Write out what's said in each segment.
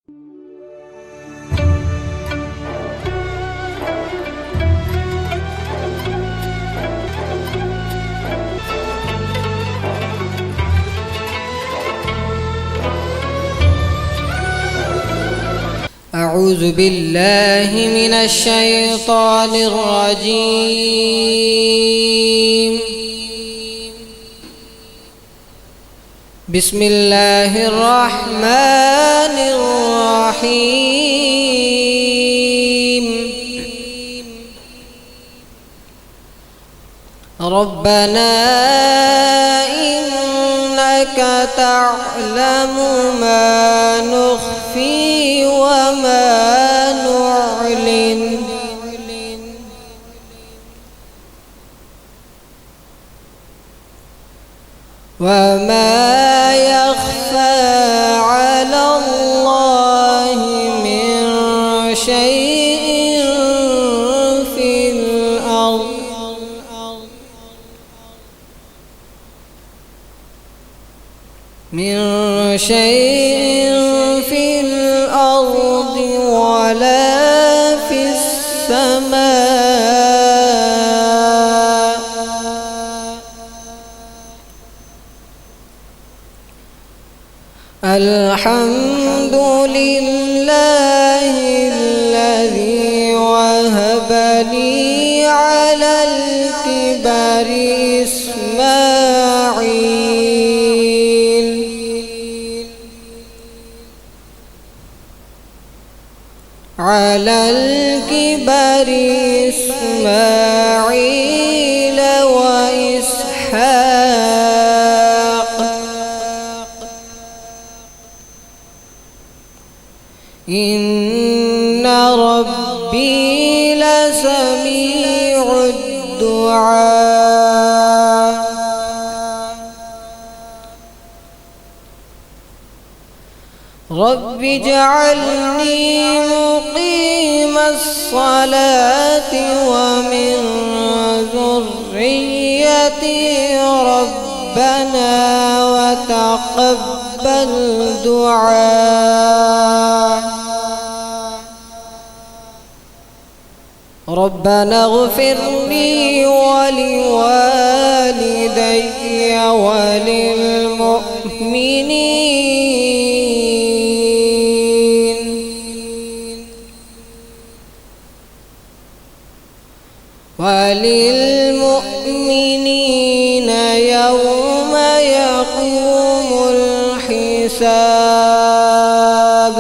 أعوذ بالله من الشيطان الرجيم. بسم الله الرحمن الرحيم. ربنا إنك تعلم ما نخفي وما نعلن وما يخفى على الله من شيء في الأرض ولا في السماء. الحمد لله الذي وهب لي على الكبر إسماعيل وإسحاق إن ربي لسميع الدعاء. رب اجعلني مقيم الصلاة ومن ذريتي ربنا وتقبل دعاء. ربنا اغفر لي ولوالدي وللمؤمنين يوم يقوم الحساب.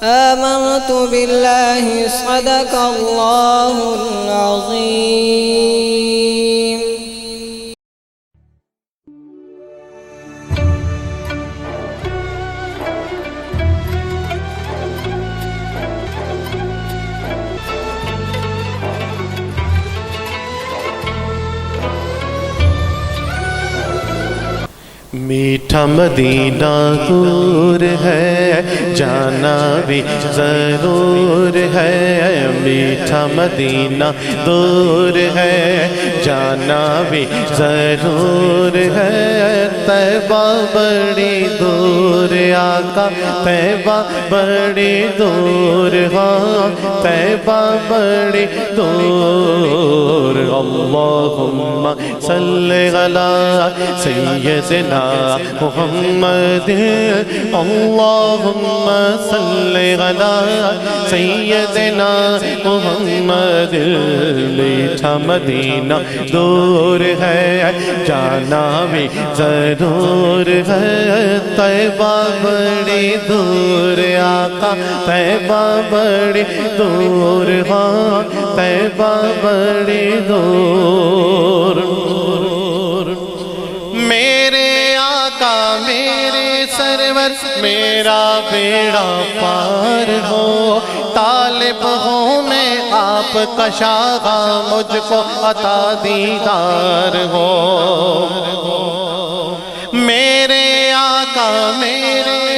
آمنت بالله صدق الله العظيم. میٹھا مدینہ دور ہے جانا بھی ضرور ہے. میٹھا مدینہ دور ہے جانا بھی ضرور ہے. طیبہ بڑی دور آقا طیبہ بڑی دور ہاں طیبہ بڑی دور. اللہم صلی علی سیدنا محمد. اللہم صلی علی سیدنا محمد. میٹھا مدینہ دور ہے جانا بھی ضرور ہے. طیبہ بڑی دور آقا طیبہ بڑی دور ہاں طیبہ بڑی دور. میرے آقا میرے سرور میرا بیڑا پار ہو. طالب ہوں میں آپ کا شاہ مجھ کو عطا دیدار ہو. میرے آقا میرے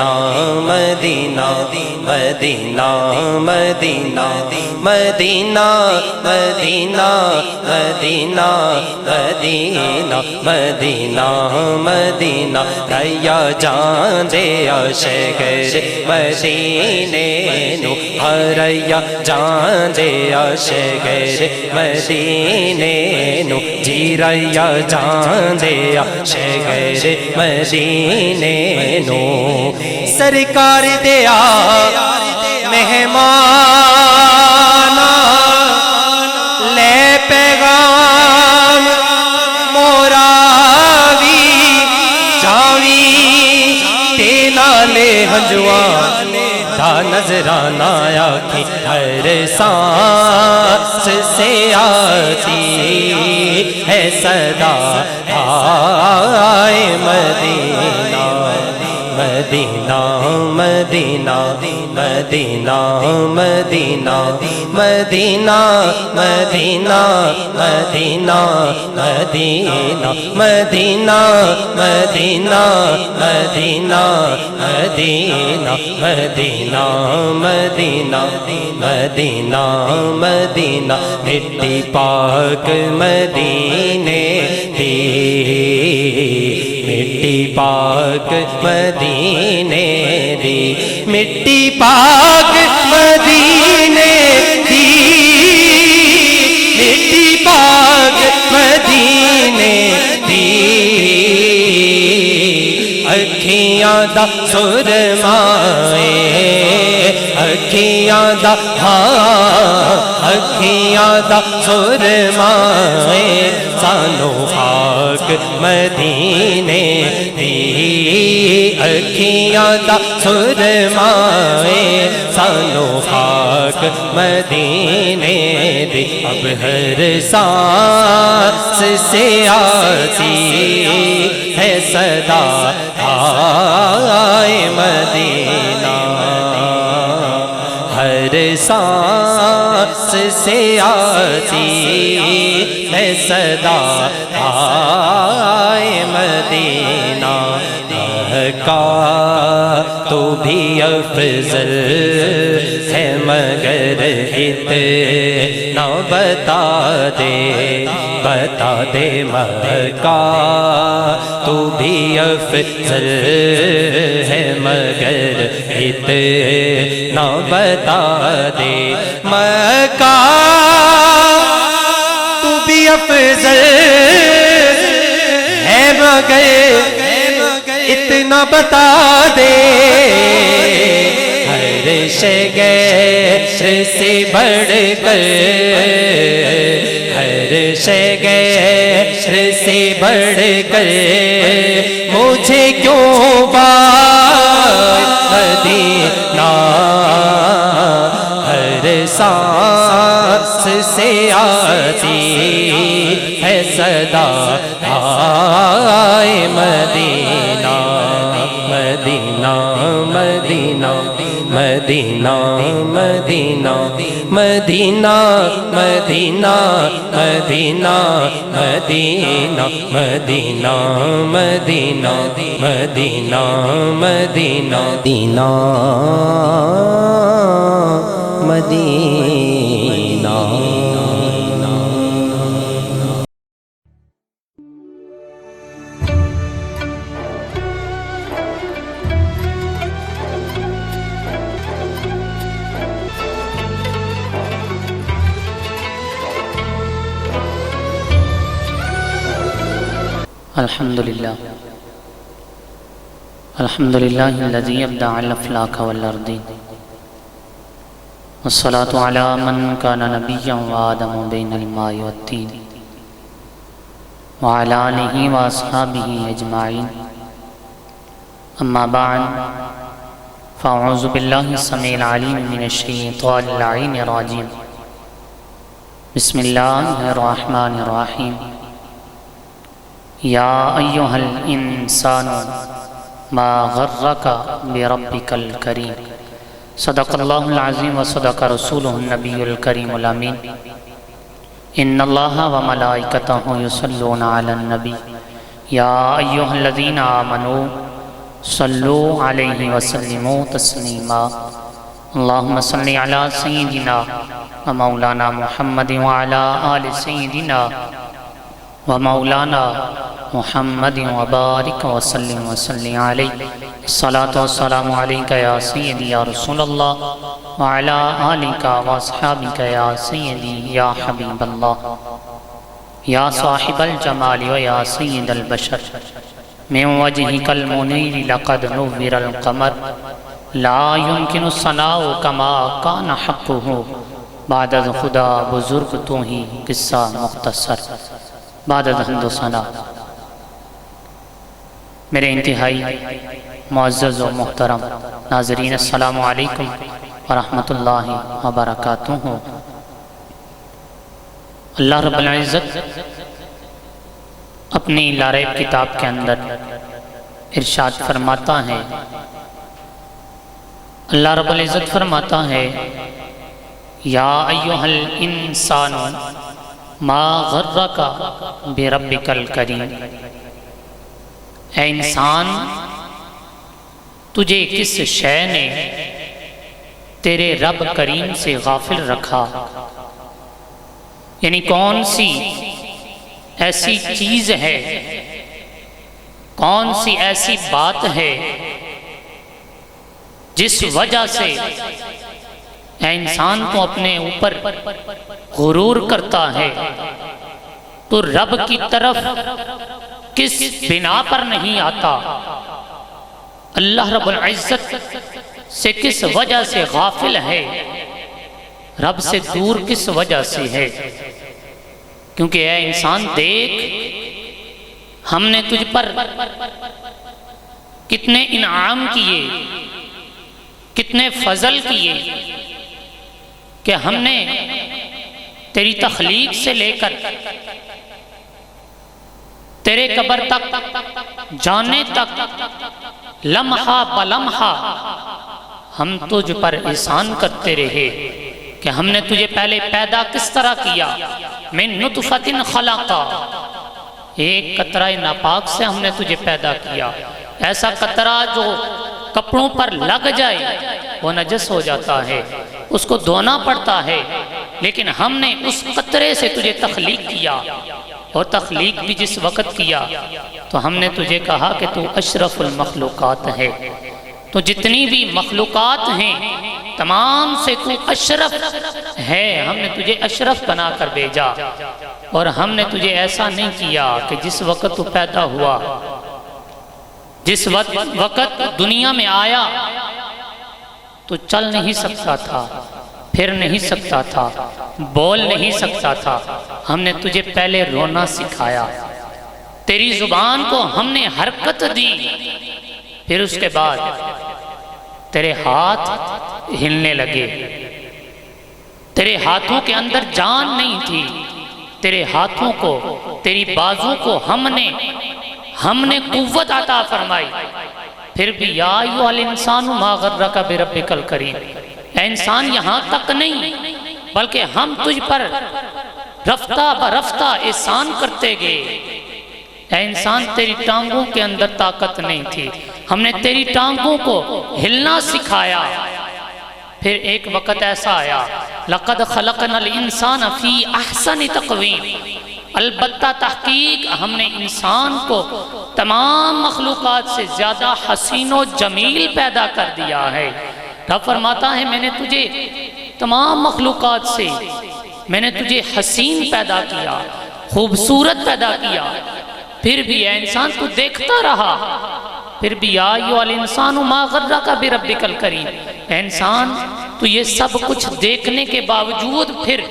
مدینہ مدینہ مدینہ مدینہ مدینہ مدینہ مدینہ مدینہ مدینہ ریا جان دے شہر مدینے نو ریا جان دے شہر مدینے نو جی ریا جان دے شہر مدینے نو سرکار دیا مہمان لے پیغام موراوی جاوی تینا لے ہنجوان دا نظرانہ آکھی ہر سانس سے آتی ہے صدا آئے مدینہ مدینہ مدینہ مدینہ مدینہ مدینہ مدینہ مدینہ مدینہ مدینہ مدینہ مدینہ مدینہ مدینہ مدینہ مدینہ مدینہ مٹی پاک مدینے دی مٹی پاک مدینے دی مٹی پاک مدینے دی مٹی پاک مدینے دی اکھیاں دا سرمائے اکھیاں دا اکھیاں دا سرمائے سانو خاک مدینے دی اکھیاں دا سرمائے سانو خاک مدینے دی اب ہر سانس سے آتی ہے صدا آئے مدینہ ہر سانس سے آتی ہے صدا آئے مدینہ کا تو بھی افضل ہے مگر اتنا بتا دے مکہ تو بھی افضل ہے مگر اتنا بتا دے مکہ تو بھی افضل ہے مگر اتنا بتا دے ہر شہر سے بڑھ کر ہر شہر سے بڑھ کر مجھے کیوں مدینہ ہر سانس سے آتی ہے صدا آئے مدینہ مدینہ مدینہ مدینہ مدینہ مدینہ مدینہ مدینہ مدینہ مدینہ مدینہ مدینہ مدینہ مدینہ مدینہ الحمد لله الذي أبدع الأفلاك والأرضين والصلاة على من كان نبيا وآدم بين الماء والطين وعلى آله وأصحابه أجمعين أما بعد فأعوذ بالله السميع العليم من الشيطان اللعين الرجيم بسم الله الرحمن الرحيم یا ایہا الانسان ما غرک بربک الکریم صدق اللہ العظیم و صدق رسولہ النبی الکریم الامین ان اللہ و ملائکتہ یصلون علی النبی یا ایہا الذین آمنوا صلو علیہ وسلموا تسلیما اللہم صلی علی سیدنا و مولانا محمد وعلی آل سیدنا و مولانا محمد وبارک وسلم وسلم علیہ الصلاة والسلام علیکہ یا سیدی یا رسول اللہ وعلی آلکہ واصحابکہ یا سیدی یا حبیب اللہ یا صاحب الجمال و یا سید البشر من وجهك المنیر لقد نور القمر لا يمكن الثناء كما كان حقه بعد از خدا بزرگ تو ہی قصہ مختصر بعد از حمد و ثنا میرے انتہائی معزز و محترم ناظرین السلام علیکم ورحمۃ اللہ وبرکاتہ۔ اللہ رب العزت اپنی لا ریب کتاب کے اندر ارشاد فرماتا ہے، اللہ رب العزت فرماتا ہے یا ایہا الانسان ما غرک بربک الکریم، اے انسان تجھے کس شے نے تیرے رب کریم سے غافل رکھا، یعنی کون سی ایسی چیز ہے، کون سی ایسی بات ہے جس وجہ سے اے انسان تو اپنے اوپر غرور کرتا ہے، تو رب کی طرف کس بنا پر نہیں آتا، اللہ رب العزت سے کس وجہ سے غافل ہے، رب سے دور کس وجہ سے ہے؟ کیونکہ اے انسان دیکھ، ہم نے تجھ پر کتنے انعام کیے، کتنے فضل کیے کہ ہم نے تیری تخلیق سے لے کر تیرے قبر تک جانے تک لمحہ بلمحہ ہم تجھ پر احسان کرتے رہے کہ ہم نے تجھے پہلے پیدا کس طرح کیا، من نطفۃ خلقا، ایک قطرہ ناپاک سے ہم نے تجھے پیدا کیا، ایسا قطرہ جو کپڑوں پر لگ جائے وہ نجس ہو جاتا ہے، اس کو دھونا پڑتا ہے، لیکن ہم نے اس قطرے سے تجھے تخلیق کیا، اور تخلیق بھی جس وقت کیا تو ہم نے تجھے کہا کہ تو اشرف المخلوقات ہے، تو جتنی بھی مخلوقات ہیں تمام سے تو اشرف ہے، ہم نے تجھے اشرف بنا کر بھیجا، اور ہم نے تجھے ایسا نہیں کیا کہ جس وقت تو پیدا ہوا، جس وقت دنیا میں آیا تو چل نہیں سکتا تھا، پھر نہیں سکتا تھا، بول نہیں سکتا تھا، ہم نے تجھے پہلے رونا سکھایا، تیری زبان کو ہم نے حرکت دی، پھر اس کے بعد تیرے ہاتھ ہلنے لگے، تیرے ہاتھوں کے اندر جان نہیں تھی، تیرے ہاتھوں کو، تیری بازوں کو ہم نے قوت عطا فرمائی، پھر بھی یا ایھا الانسان ما غرک بربک الکریم، اے انسان یہاں تک نہیں بلکہ ہم تجھ پر رفتہ برفتہ احسان کرتے گئے، اے انسان تیری ٹانگوں کے اندر طاقت نہیں تھی، ہم نے تیری ٹانگوں کو ہلنا سکھایا، پھر ایک وقت ایسا آیا لَقَدْ خَلَقْنَا الْإِنسَانَ فِي أَحْسَنِ تَقْوِيمٍ، البتہ تحقیق ہم نے انسان کو تمام مخلوقات سے زیادہ حسین و جمیل پیدا کر دیا ہے۔ رب فرماتا ہے میں نے تجھے تمام مخلوقات سے میں نے تجھے حسین پیدا کیا، خوبصورت پیدا کیا، پھر بھی اے انسان تو دیکھتا رہا، پھر بھی یا ایھا الانسان ما غرک بربک الکریم، اے انسان تو یہ سب کچھ دیکھنے کے باوجود پھر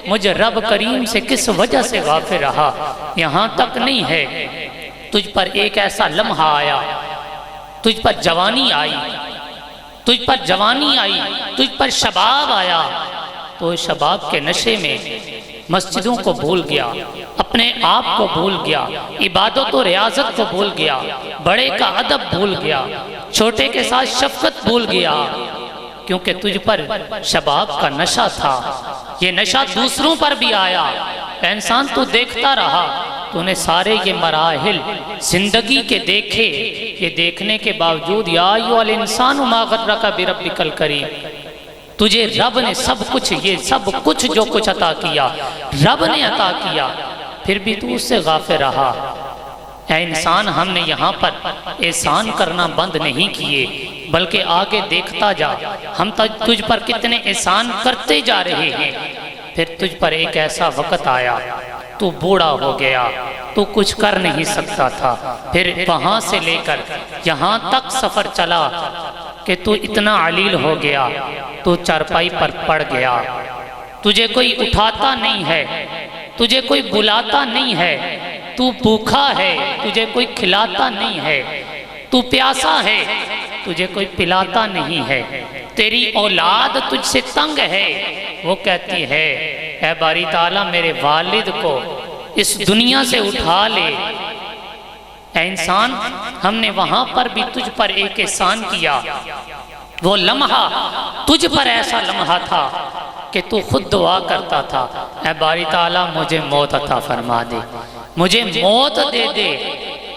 مجھے رب کریم سے کس وجہ سے غافل رہا؟ یہاں تک نہیں ہے، تجھ پر ایک ایسا لمحہ آیا، تجھ پر جوانی آئی، تجھ پر شباب آیا، تو شباب کے نشے میں مسجدوں کو بھول گیا، اپنے آپ کو بھول گیا، عبادت و ریاضت کو بھول گیا، بڑے کا ادب بھول گیا، چھوٹے کے ساتھ شفقت بھول گیا، کیونکہ تجھ پر شباب کا نشہ تھا۔ یہ نشہ دوسروں پر بھی آیا، انسان تو دیکھتا رہا، تو نے سارے یہ مراحل زندگی کے دیکھے، یہ دیکھنے کے باوجود یا ایھا الانسان ما غرک بربک الکریم، تجھے رب نے سب کچھ، یہ سب کچھ جو کچھ عطا کیا رب نے عطا کیا، پھر بھی تو اس سے غافل رہا۔ اے انسان، ہم نے یہاں پر احسان کرنا بند نہیں کیے، بلکہ آگے دیکھتا جا، ہم تجھ پر کتنے احسان کرتے جا رہے ہیں۔ پھر تجھ پر ایک ایسا وقت آیا، تو بوڑھا ہو گیا، تو کچھ کر نہیں سکتا تھا، پھر وہاں سے لے کر یہاں تک سفر چلا کہ تو اتنا علیل ہو گیا، تو چارپائی پر پڑ گیا، تجھے کوئی اٹھاتا نہیں ہے، تجھے کوئی بلاتا نہیں ہے، تو بھوکا ہے، تجھے کوئی کھلاتا نہیں ہے، تو پیاسا ہے، تجھے کوئی پلاتا نہیں ہے، تیری اولاد تجھ سے تنگ ہے، وہ کہتی ہے اے باری تعالیٰ میرے والد کو اس دنیا سے اٹھا لے۔ اے انسان، ہم نے وہاں پر بھی تجھ پر ایک احسان کیا، وہ لمحہ تجھ پر ایسا لمحہ تھا کہ تو خود دعا کرتا تھا اے باری تعالیٰ مجھے موت عطا فرما دے، مجھے موت دے دے،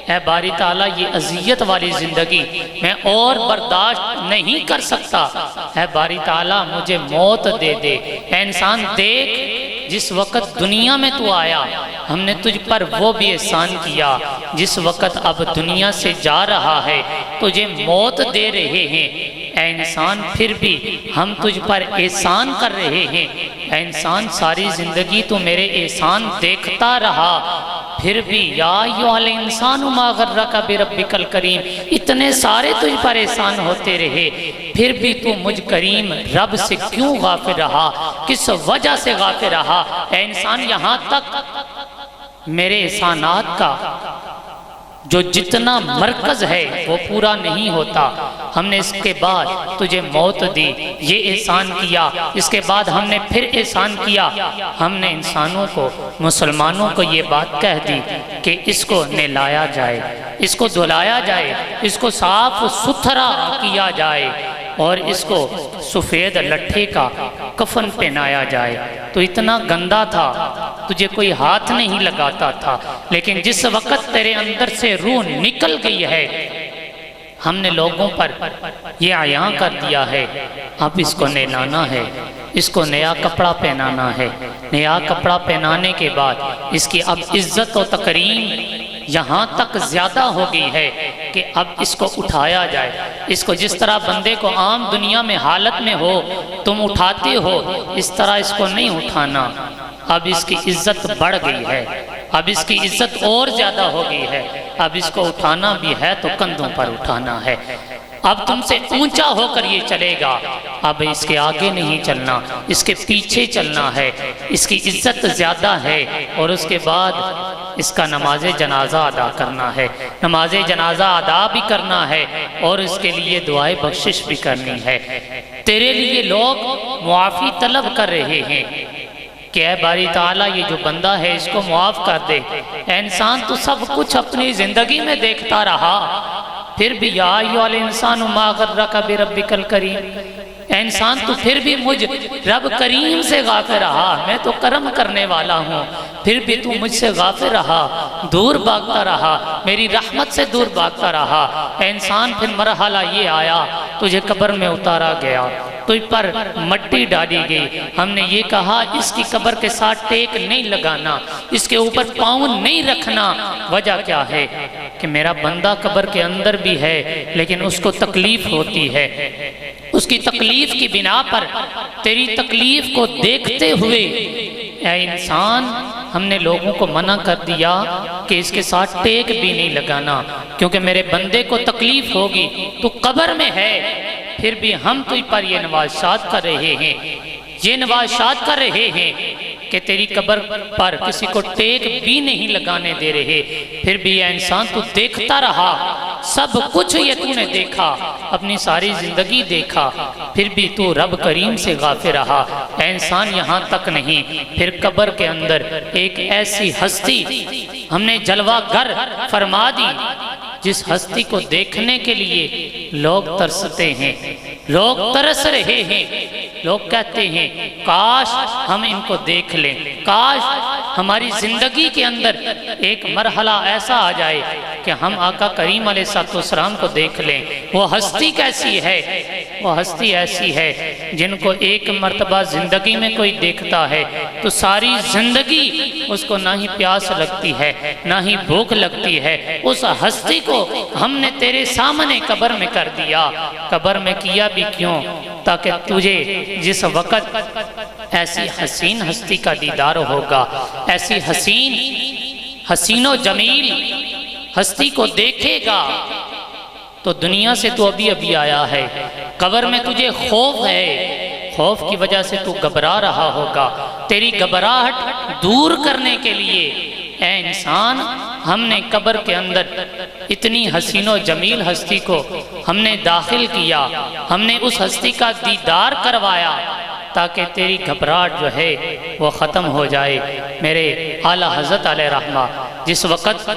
اے باری تعالیٰ یہ اذیت والی زندگی میں اور برداشت نہیں کر سکتا، اے باری تعالیٰ مجھے موت دے دے۔ اے انسان دیکھ، جس وقت دنیا میں تو آیا ہم نے تجھ پر وہ بھی احسان کیا، جس وقت اب دنیا سے جا رہا ہے تجھے موت دے رہے ہیں۔ اے انسان، پھر بھی ہم تجھ پر احسان کر رہے ہیں۔ اے انسان، ساری زندگی تو میرے احسان دیکھتا رہا، پھر بھی یا ایھا الانسان ما غرک بربک الکریم، اتنے سارے تجھ پر احسان ہوتے رہے، پھر بھی تو مجھ کریم رب سے کیوں غافل رہا، کس وجہ سے غافل رہا؟ اے انسان، یہاں تک میرے احسانات کا جو جتنا مرکز ہے وہ پورا نہیں ہوتا، ہم نے اس کے بعد تجھے موت دی، یہ احسان کیا، اس کے بعد ہم نے پھر احسان کیا، ہم نے انسانوں کو، مسلمانوں کو یہ بات کہہ دی کہ اس کو نہلایا جائے، اس کو دھلایا جائے، اس کو صاف ستھرا کیا جائے، اور اس کو سفید لٹھے کا کفن پہنایا جائے۔ تو اتنا گندا تھا، تجھے کوئی ہاتھ نہیں لگاتا تھا، لیکن جس وقت تیرے اندر سے روح نکل گئی ہے، ہم نے لوگوں پر یہ عیاں کر دیا ہے، اب اس کو نہلانا ہے، اس کو نیا کپڑا پہنانا ہے، نیا کپڑا پہنانے کے بعد اس کی اب عزت و تکریم یہاں تک زیادہ ہو گئی ہے کہ اب اس کو اٹھایا جائے، اس کو جس طرح بندے کو عام دنیا میں حالت میں ہو تم اٹھاتے ہو، اس طرح اس کو نہیں اٹھانا، اب اس کی عزت بڑھ گئی ہے، اب اس کی عزت اور زیادہ ہو گئی ہے، اب اس کو اٹھانا بھی ہے تو کندھوں پر اٹھانا ہے، اب تم سے اونچا ہو کر یہ چلے گا، اب اس کے آگے نہیں چلنا، اس کے پیچھے چلنا ہے، اس کی عزت زیادہ ہے، اور اس کے بعد اس کا نماز جنازہ ادا کرنا ہے، نماز جنازہ ادا بھی کرنا ہے، اور اس کے لیے دعائے بخشش بھی کرنی ہے۔ تیرے لیے لوگ معافی طلب کر رہے ہیں کہ اے باری تعالیٰ یہ جو بندہ ہے اس کو معاف کر دے۔ اے انسان، تو سب کچھ اپنی زندگی میں دیکھتا رہا، پھر بھی یا ایھا الانسان ما غرک بربک الکریم، اے انسان تو پھر بھی مجھ رب کریم سے غافل رہا، میں تو کرم کرنے والا ہوں، پھر بھی تو مجھ سے غافل رہا، دور بھاگتا رہا، میری رحمت سے دور بھاگتا رہا۔ اے انسان، پھر مرحلہ یہ آیا، تجھے قبر میں اتارا گیا، تجھ پر مٹی ڈالی گئی، ہم نے یہ کہا اس کی قبر کے ساتھ ٹیک نہیں لگانا، اس کے اوپر پاؤں نہیں رکھنا۔ وجہ کیا ہے کہ میرا بندہ قبر کے اندر بھی ہے لیکن اس کو تکلیف ہوتی ہے، اس کی تکلیف کی بنا پر تیری تکلیف کو دیکھتے ہوئے اے انسان ہم نے لوگوں کو منع کر دیا کہ اس کے ساتھ ٹیک بھی نہیں لگانا، کیونکہ میرے بندے کو تکلیف ہوگی، تو قبر میں ہے، پھر بھی ہم تجھ پر یہ نوازشات کر رہے ہیں، یہ نوازشات کر رہے ہیں کہ تیری قبر پر کسی کو ٹیک بھی نہیں لگانے دے رہے، پھر بھی اے انسان تو دیکھتا رہا، سب کچھ یہ تو نے دیکھا، اپنی ساری زندگی دیکھا، پھر بھی تو رب کریم سے غافل رہا۔ اے انسان، یہاں تک نہیں، پھر قبر کے اندر ایک ایسی ہستی ہم نے جلوہ گر فرما دی جس ہستی کو دیکھنے کے لیے لوگ ترستے ہیں، لوگ ترس رہے ہیں، لوگ کہتے ہیں کاش ہم ان کو دیکھ لیں، کاش ہماری زندگی کے اندر ایک مرحلہ ایسا آ جائے کہ ہم آقا کریم علیہ السلام کو دیکھ لیں۔ وہ ہستی کیسی ہے؟ وہ ہستی ایسی ہے جن کو ایک مرتبہ زندگی میں کوئی دیکھتا ہے تو ساری زندگی اس کو نہ ہی پیاس لگتی ہے نہ ہی بھوک لگتی ہے۔ اس ہستی کو ہم نے تیرے سامنے قبر میں کر دیا۔ قبر میں کیا بھی کیوں؟ تاکہ تجھے جس وقت ایسی حسین ہستی کا دیدار ہوگا، ایسی حسین و جمیل ہستی کو دیکھے گا تو دنیا سے تو ابھی آیا ہے، قبر میں تجھے خوف ہے، خوف کی وجہ سے تو گھبرا رہا ہوگا۔ تیری گھبراہٹ دور کرنے کے لیے اے انسان ہم نے قبر کے اندر اتنی حسین و جمیل ہستی کو ہم نے داخل کیا، ہم نے اس ہستی کا دیدار کروایا تاکہ تیری گھبراہٹ جو ہے وہ ختم ہو جائے۔ میرے اعلیٰ حضرت علیہ رحمہ جس وقت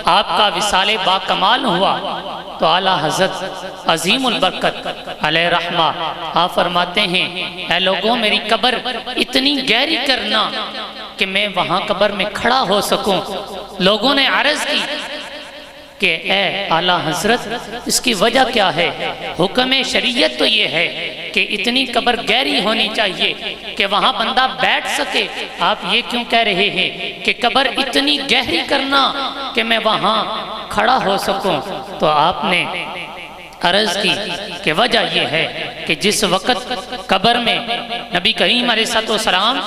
آپ کا وصال با کمال ہوا تو اعلیٰ حضرت عظیم البرکت علیہ رحمہ آپ فرماتے ہیں اے لوگوں میری قبر اتنی گہری کرنا کہ میں وہاں قبر میں کھڑا ہو سکوں۔ لوگوں نے عرض کی کہ اے اعلیٰ حضرت اس کی وجہ کیا ہے؟ حکم شریعت تو یہ ہے کہ اتنی قبر گہری ہونی چاہیے کہ وہاں بندہ بیٹھ سکے، آپ یہ کیوں کہہ رہے ہیں کہ قبر اتنی گہری کرنا کہ میں وہاں کھڑا ہو سکوں؟ تو آپ نے عرض کی کہ وجہ یہ ہے کہ جس وقت قبر میں نبی کریم علیہ السلام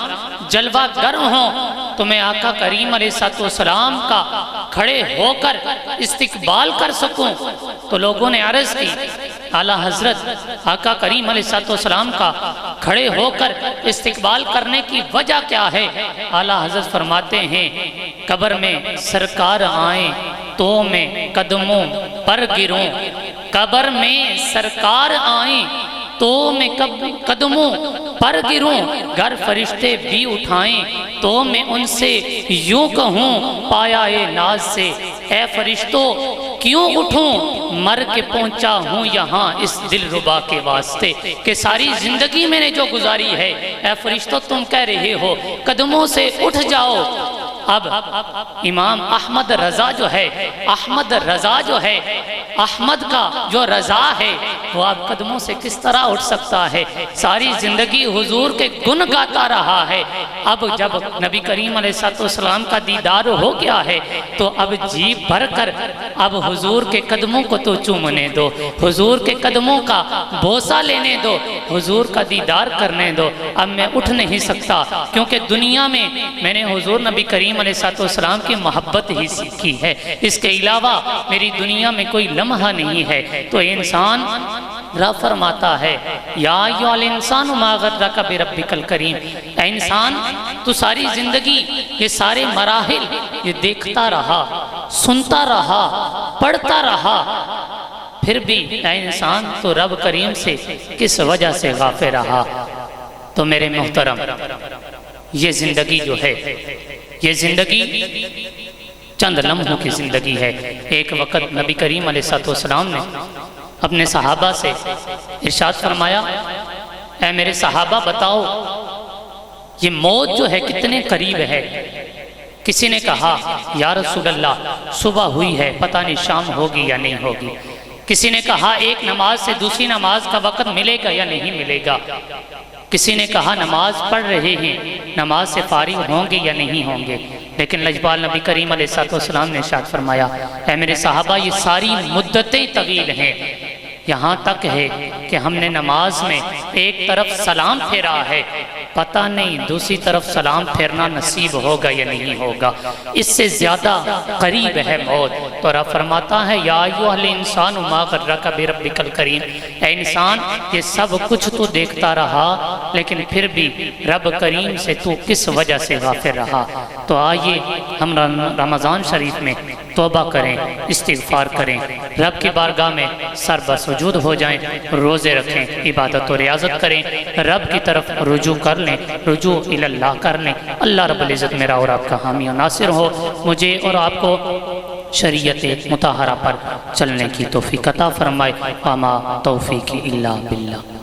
جلوہ گر ہوں تو میں آقا کریم علیہ السلام کا کھڑے ہو کر استقبال کر سکوں۔ تو لوگوں نے عرض کی اعلیٰ حضرت آقا کریم علیہ السلام کا کھڑے ہو کر استقبال کرنے کی وجہ کیا ہے؟ اعلیٰ حضرت فرماتے ہیں قبر میں سرکار آئیں تو میں قدموں پر گروں، قبر میں سرکار آئیں تو میں قدموں پر گروں، گر فرشتے بھی اٹھائیں تو میں ان سے یوں کہوں پایا اے ناز سے اے فرشتوں کیوں اٹھوں، مر کے پہنچا ہوں یہاں اس دل ربا کے واسطے کہ ساری زندگی میں نے جو گزاری ہے اے فرشتوں تم کہہ رہے ہو قدموں سے اٹھ جاؤ۔ اب امام احمد رضا جو ہے، احمد کا جو رضا ہے وہ آپ قدموں سے کس طرح اٹھ سکتا ہے؟ ساری زندگی حضور کے گن گاتا رہا ہے، اب جب نبی کریم علیہ السلام کا دیدار ہو گیا ہے تو اب جی بھر کر اب حضور کے قدموں کو تو چومنے دو، حضور کے قدموں کا بوسہ لینے دو، حضور کا دیدار کرنے دو۔ اب میں اٹھ نہیں سکتا کیونکہ دنیا میں میں نے حضور نبی کریم علیہ السلام کی محبت ہی سیکھی ہے، اس کے علاوہ میری دنیا میں کوئی لمحہ نہیں ہے۔ تو انسان رب فرماتا ہے یا ایھا الانسان ما غرک بربک الکریم، اے انسان تو ساری زندگی یہ سارے مراحل یہ دیکھتا رہا، سنتا رہا، پڑھتا رہا، پھر بھی اے انسان تو رب کریم سے کس وجہ سے غافل رہا؟ تو میرے محترم یہ زندگی جو ہے یہ زندگی چند لمحوں کی زندگی ہے۔ ایک وقت نبی کریم علیہ السلام نے اپنے صحابہ سے ارشاد فرمایا اے میرے صحابہ بتاؤ یہ موت جو ہے کتنے قریب ہے؟ کسی نے کہا یا رسول اللہ صبح ہوئی ہے، پتہ نہیں شام ہوگی یا نہیں ہوگی۔ کسی نے کہا ایک نماز سے دوسری نماز کا وقت ملے گا یا نہیں ملے گا۔ کسی نے کہا نماز پڑھ رہے ہیں، نماز سے فارغ ہوں گے یا نہیں ہوں گے۔ لیکن لجپال نبی کریم علیہ السلام نے ارشاد فرمایا اے میرے صحابہ یہ ساری مدتیں طویل ہیں، یہاں تک ہے کہ ہم نے نماز میں ایک طرف سلام پھیرا ہے، پتہ نہیں دوسری طرف سلام پھیرنا نصیب ہوگا یا نہیں ہوگا، اس سے زیادہ قریب ہے موت۔ تو رب فرماتا ہے یا ایھا الانسان ما غرک بربک الکریم، اے انسان یہ سب کچھ تو دیکھتا رہا لیکن پھر بھی رب کریم سے تو کس وجہ سے غافل رہا؟ تو آئیے ہم رمضان شریف میں توبہ کریں، استغفار کریں، رب کی بارگاہ میں سر بسجود ہو جائیں، روزے رکھیں، عبادت و ریاضت کریں، رب کی طرف رجوع کر لیں، رجوع اللہ کر لیں۔ اللہ رب العزت میرا اور آپ کا حامی و ناصر ہو، مجھے اور آپ کو شریعت مطہرہ پر چلنے کی توفیق عطا فرمائے۔ وما توفیقی الا باللہ۔